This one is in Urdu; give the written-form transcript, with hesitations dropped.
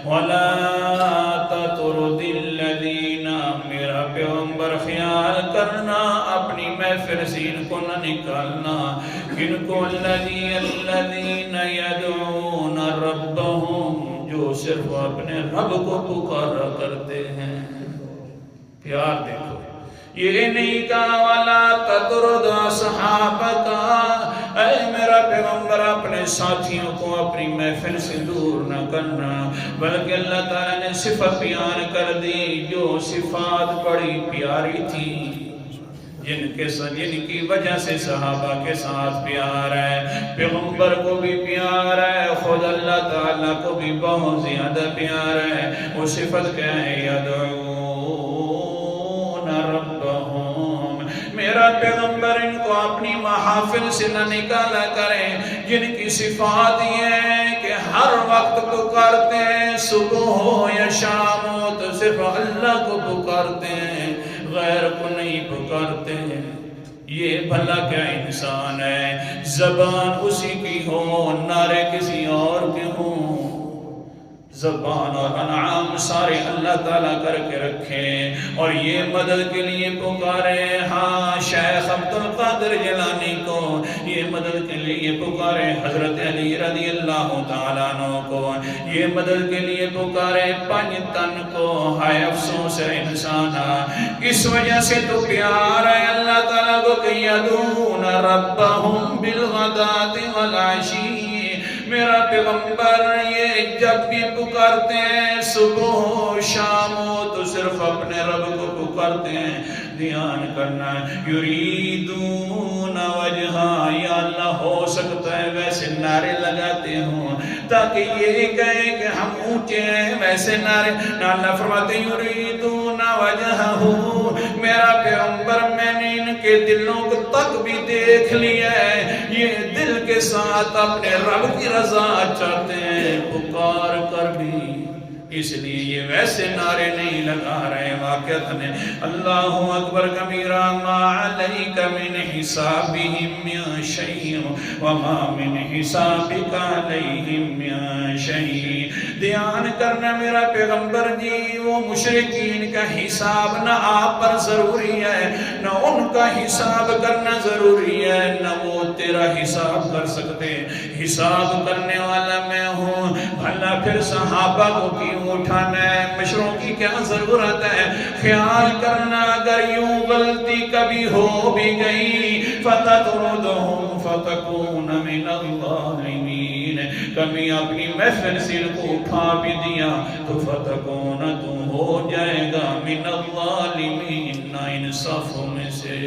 وَلَا تَطْرُدِ الَّذِينَ میرا پیغمبر خیال کرنا اپنی محفل سے ان کو نہ نکالنا ان کو الَّذِينَ يَدْعُونَ رَبَّهُمْ جو صرف اپنے رب کو پکارا کرتے ہیں. پیار دیکھو یہ نہیں کہا وَلَا تَطْرُدْ أَصْحَابَكَ اے میرا پیغمبر اپنے ساتھیوں کو اپنی محفل سے دور نہ کرنا بلکہ اللہ تعالیٰ نے صفت بیان کر دی جو صفات بڑی پیاری تھی جن کی وجہ سے صحابہ کے ساتھ پیار ہے پیغمبر کو بھی پیار ہے خود اللہ تعالیٰ کو بھی بہت زیادہ پیار ہے. وہ صفت کیا ہے یدعون ربہم میرا پیغمبر ان کو اپنی محافل سے نہ نکالا کریں جن کی صفات یہ ہے کہ ہر وقت پکارتے ہیں صبح ہو یا شام ہو تو صرف اللہ کو پکارتے ہیں غیر کو نہیں پکارتے ہیں. یہ بھلا کیا انسان ہے زبان اسی کی ہو نعرے کسی اور کے ہوں زبان اور انعام سارے اللہ تعالیٰ کر کے رکھیں اور یہ مدد کے لیے پکارے. ہاں شیخ عبدالقادر جیلانی کو یہ مدد کے لیے پکارے حضرت علی رضی اللہ تعالیٰ عنہ کو یہ مدد کے لیے پکارے پنج تن کو. ہائے افسوس ہے انسان اس وجہ سے تو پیار ہے اللہ تعالیٰ کو کہ یدعون ربہم بالغداۃ والعشی میرا پیغمبر یہ جب بھی پکارتے ہیں صبح ہو شام ہو تو صرف اپنے رب کو پکارتے ہیں. دھیان کرنا یریدون وجہا یا اللہ ہو سکتا ہے ویسے نعرے لگاتے ہوں تاکہ یہ کہیں کہ ہم اونچے ہیں ویسے نعرے نہ اللہ فرماتے یریدون وجہا میرا پیغمبر میں نے ان کے دلوں کو تک بھی دیکھ لیا ہے یہ دل کے ساتھ اپنے رب کی رضا چاہتے ہیں پکار کر بھی اس لیے یہ ویسے نعرے نہیں لگا رہے واقعات نے اللہ اکبر کبیرہ ما علیک من حسابہم من شیء وما من حسابک علیہم من شیء. دھیان کرنا میرا پیغمبر جی وہ مشرکین کا حساب نہ آپ پر ضروری ہے نہ ان کا حساب کرنا ضروری ہے نہ وہ تیرا حساب کر سکتے. حساب کرنے والا میں ہوں بھلا پھر صحابہ کو کیوں اٹھانا ہے مشروں کی کیا ضرورت ہے. خیال کرنا اگر یوں غلطی کبھی ہو بھی گئی فتطردہم فتکون من الظالمین کبھی اپنی محفل سے کو اٹھا بھی دیا تو فتکون تو ہو جائے گا من الظالمین نا انصافوں میں سے.